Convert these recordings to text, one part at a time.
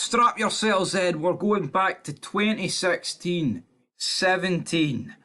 Strap yourselves in. We're going back to 2016, 17.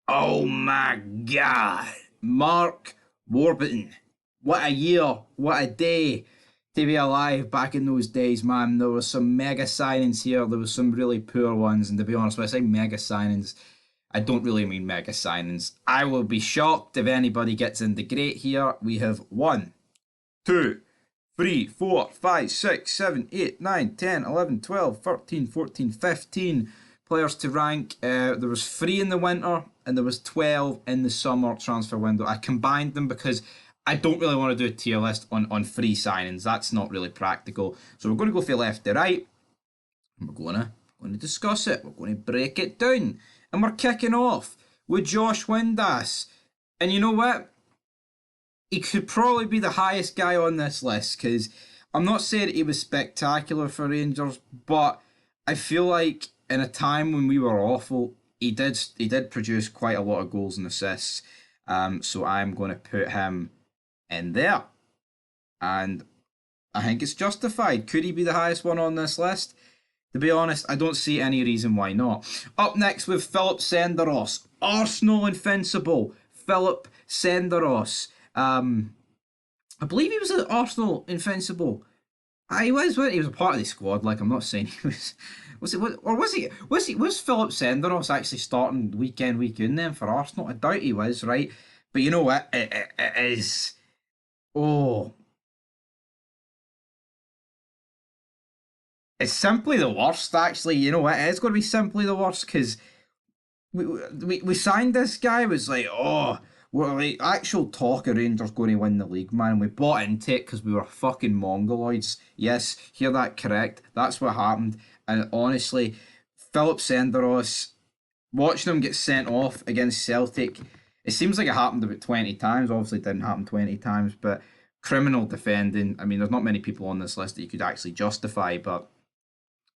Oh my God. Mark Warburton. What a year. What a day to be alive back in those days, man. There were some mega signings here. There was some really poor ones. And to be honest, when I say mega signings, I don't really mean mega signings. I will be shocked if anybody gets into great here. We have 1, 2, 3, 4, 5, 6, 7, 8, 9, 10, 11, 12, 13, 14, 15 players to rank. There was 3 in the winter and there was 12 in the summer transfer window. I combined them because I don't really want to do a tier list on free signings. That's not really practical. So we're going to go from left to right. And we're going to discuss it. We're going to break it down. And we're kicking off with Josh Windass. And you know what? He could probably be the highest guy on this list because I'm not saying he was spectacular for Rangers, but I feel like in a time when we were awful, he did produce quite a lot of goals and assists. So I'm going to put him in there. And I think it's justified. Could he be the highest one on this list? To be honest, I don't see any reason why not. Up next with Philip Senderos. Arsenal invincible. Philip Senderos. I believe he was at Arsenal invincible. He was a part of the squad. Like, I'm not saying he was. Was Philip Senderos actually starting week in then for Arsenal? I doubt he was, right? But you know what? It is. Oh. It's simply the worst, actually. You know what? It is going to be simply the worst because we signed this guy. It was like, oh, we're like actual talk of Rangers going to win the league, man. We bought into it because we were fucking mongoloids. Yes, hear that correct. That's what happened. And honestly, Philip Senderos, watching him get sent off against Celtic, it seems like it happened about 20 times. Obviously, it didn't happen 20 times, but criminal defending. I mean, there's not many people on this list that you could actually justify, but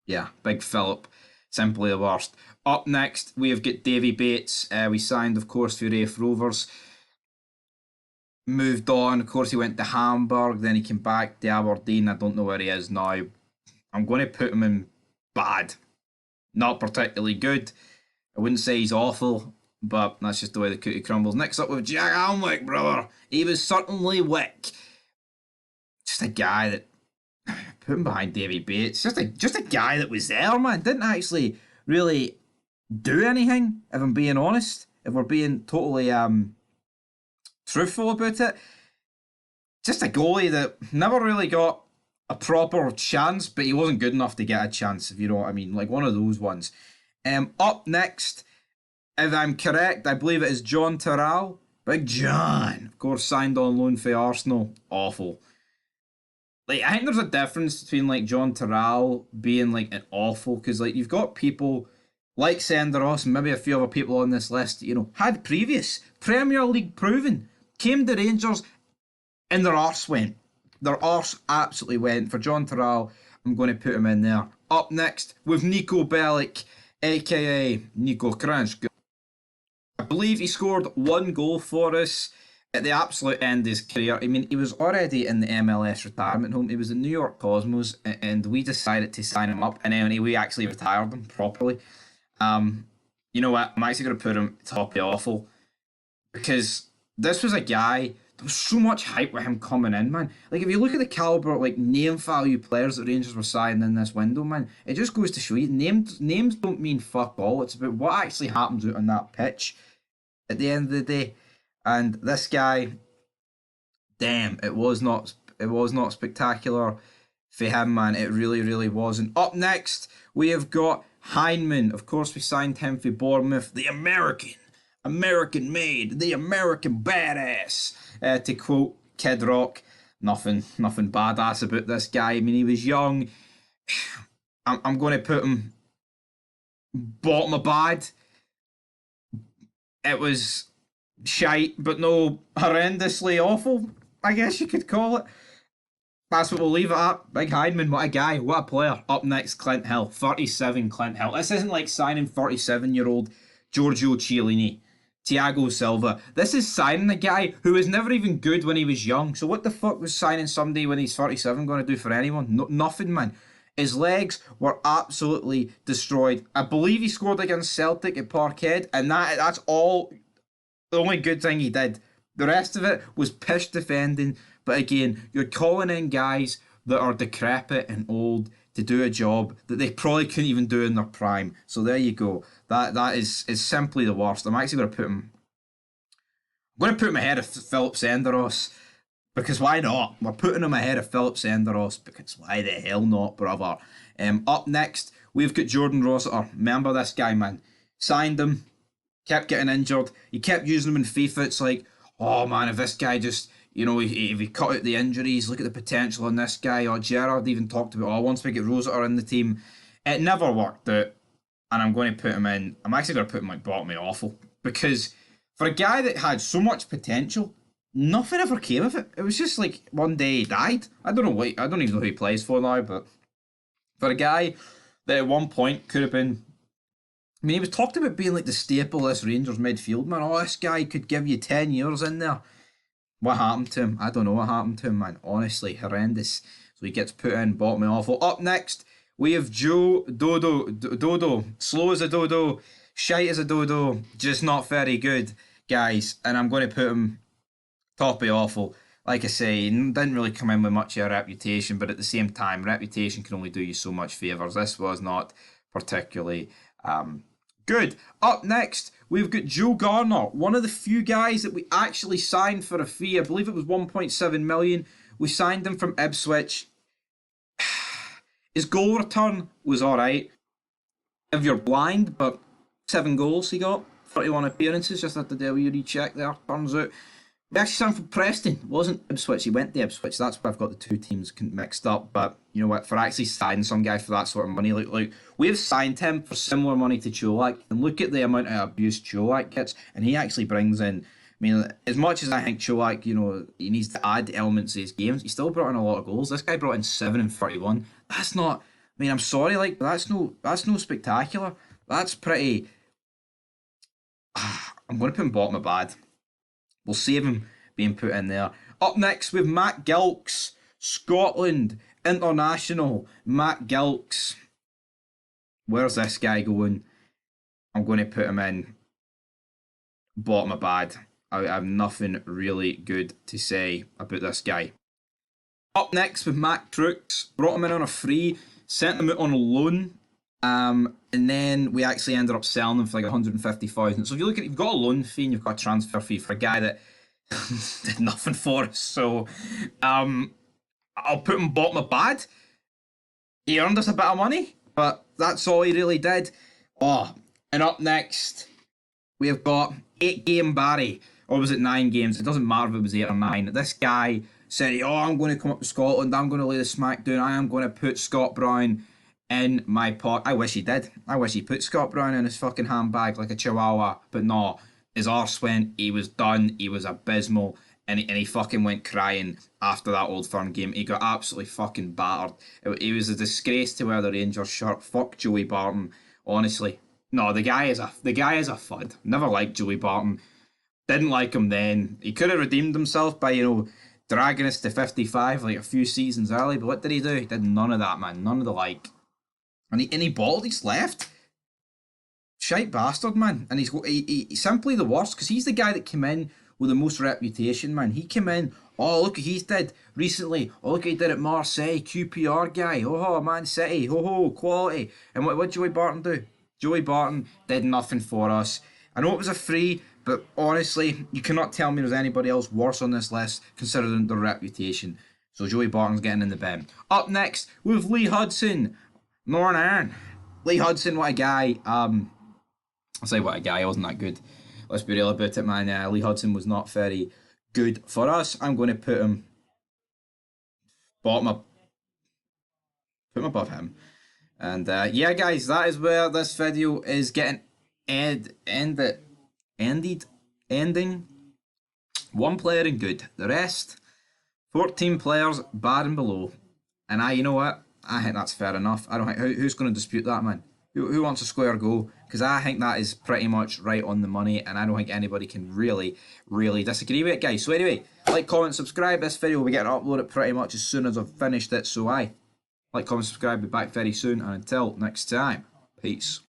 yeah, big Philip, simply the worst. Up next, we have got Davy Bates. We signed, of course, for Raith Rovers. Moved on. Of course, he went to Hamburg. Then he came back to Aberdeen. I don't know where he is now. I'm going to put him in bad. Not particularly good. I wouldn't say he's awful, but that's just the way the cookie crumbles. Next up with Jack Alnwick, brother. He was certainly Wick. Just a guy that put him behind Davy Bates. Just a guy that was there, man. Didn't actually really do anything, if I'm being honest. If we're being totally truthful about it. Just a goalie that never really got a proper chance, but he wasn't good enough to get a chance, if you know what I mean. Like one of those ones. Up next, if I'm correct, I believe it is John Terrell. Big John. Of course, signed on loan for Arsenal. Awful. Like, I think there's a difference between like John Terrell being like an awful, because like you've got people like Senderos and maybe a few other people on this list, you know, had previous Premier League proven, came to Rangers and their arse went. Their arse absolutely went. For John Terrell, I'm going to put him in there. Up next with Nico Bellic, aka Nico Kranjc. I believe he scored 1 goal for us at the absolute end of his career. I mean, he was already in the MLS retirement home. He was in New York Cosmos, and we decided to sign him up, and then we actually retired him properly. You know what? I'm actually going to put him top of the awful, because this was a guy, there was so much hype with him coming in, man. Like, if you look at the caliber, like, name value players that Rangers were signing in this window, man, it just goes to show you, names don't mean fuck all. It's about what actually happens out on that pitch at the end of the day. And this guy, damn, it was not spectacular for him, man. It really, really wasn't. Up next, we have got Heinemann. Of course, we signed him for Bournemouth. The American made, the American badass. To quote Kid Rock, nothing badass about this guy. I mean, he was young. I'm going to put him bottom of bad. It was shite, but no horrendously awful, I guess you could call it. That's what we'll leave it at. Big Heinemann, what a guy, what a player. Up next, Clint Hill, 37 Clint Hill. This isn't like signing 37-year-old Giorgio Chiellini, Thiago Silva. This is signing a guy who was never even good when he was young. So what the fuck was signing somebody when he's 37 going to do for anyone? No, nothing, man. His legs were absolutely destroyed. I believe he scored against Celtic at Parkhead, and that's all the only good thing he did. The rest of it was pish defending. But again, you're calling in guys that are decrepit and old to do a job that they probably couldn't even do in their prime. So there you go. That is simply the worst. I'm actually going to put him. I'm going to put him ahead of Philip Senderos. Because why not? We're putting him ahead of Philip Senderos because why the hell not, brother? Up next, we've got Jordan Rossiter. Remember this guy, man. Signed him, kept getting injured. He kept using him in FIFA. It's like, oh man, if this guy just, if he cut out the injuries, look at the potential in this guy. Or Gerrard even talked about, once we get Rossiter in the team. It never worked out. And I'm going to put him in. I'm actually going to put him like bottom of awful. Because for a guy that had so much potential, nothing ever came of it. It was just like one day he died. I don't even know who he plays for now, but for a guy that at one point could have been, I mean, he was talked about being like the staple of this Rangers midfield, man. Oh, this guy could give you 10 years in there. What happened to him? I don't know what happened to him, man. Honestly, horrendous. So he gets put in bottom of awful. Up next, we have Joe Dodo. Slow as a dodo, shite as a dodo, just not very good, guys. And I'm going to put him top of awful. Like I say, didn't really come in with much of a reputation, but at the same time, reputation can only do you so much favours. This was not particularly good. Up next, we've got Joe Garner, one of the few guys that we actually signed for a fee. I believe it was 1.7 million. We signed him from Ipswich. His goal return was alright. If you're blind, but 7 goals he got, 31 appearances, just had to do a wee recheck there, turns out. We actually signed from Preston. It wasn't Ipswich. He went to Ipswich. That's where I've got the two teams mixed up. But you know what? For actually signing some guy for that sort of money, like we've signed him for similar money to Cholak, and look at the amount of abuse Cholak gets, and he actually brings in. I mean, as much as I think Cholak, he needs to add elements to his games, he still brought in a lot of goals. This guy brought in 7 and 31. That's not. I mean, I'm sorry, that's no spectacular. That's pretty. I'm going to put him bottom of bad. We'll save him being put in there. Up next, with Matt Gilks, Scotland international. Matt Gilks. Where's this guy going? I'm going to put him in bottom of bad. I have nothing really good to say about this guy. Up next, with Matt Crooks. Brought him in on a free, sent him out on a loan. And then we actually ended up selling them for like 150,000. So if you look at, you've got a loan fee and you've got a transfer fee for a guy that did nothing for us. So I'll put him bottom of bad. He earned us a bit of money, but that's all he really did. Oh, and up next we have got 8-game Barry, or was it 9 games? It doesn't matter if it was 8 or 9. This guy said, I'm going to come up to Scotland. I'm going to lay the smack down. I am going to put Scott Brown in my pot. I wish he did. I wish he put Scott Brown in his fucking handbag like a chihuahua. But no, his arse went. He was done. He was abysmal. And he fucking went crying after that Old Firm game. He got absolutely fucking battered. He was a disgrace to wear the Rangers shirt. Fuck Joey Barton. Honestly. No, the guy is a fud. Never liked Joey Barton. Didn't like him then. He could have redeemed himself by, dragging us to 55 like a few seasons early. But what did he do? He did none of that, man. None of the like. And he balled, he's left. Shite bastard, man. And he's simply the worst, because he's the guy that came in with the most reputation, man. He came in, look what he's did recently. Oh, look what he did at Marseille, QPR guy. Oh, Man City. Quality. And what did Joey Barton do? Joey Barton did nothing for us. I know it was a free, but honestly, you cannot tell me there's anybody else worse on this list, considering their reputation. So Joey Barton's getting in the bin. Up next, we have Lee Hudson. Northern Ireland. Lee Hudson, what a guy. I'll say what a guy, he wasn't that good. Let's be real about it, man. Lee Hudson was not very good for us. I'm going to put him above him. And yeah, guys, that is where this video is getting ending. One player in good. The rest, 14 players bad and below. And you know what? I think that's fair enough. I don't think who's going to dispute that, man. Who wants a square goal? Because I think that is pretty much right on the money, and I don't think anybody can really disagree with it, guys. So anyway, like, comment, subscribe. This video will be getting uploaded pretty much as soon as I've finished it. So Like, comment, subscribe. Be back very soon. And until next time, peace.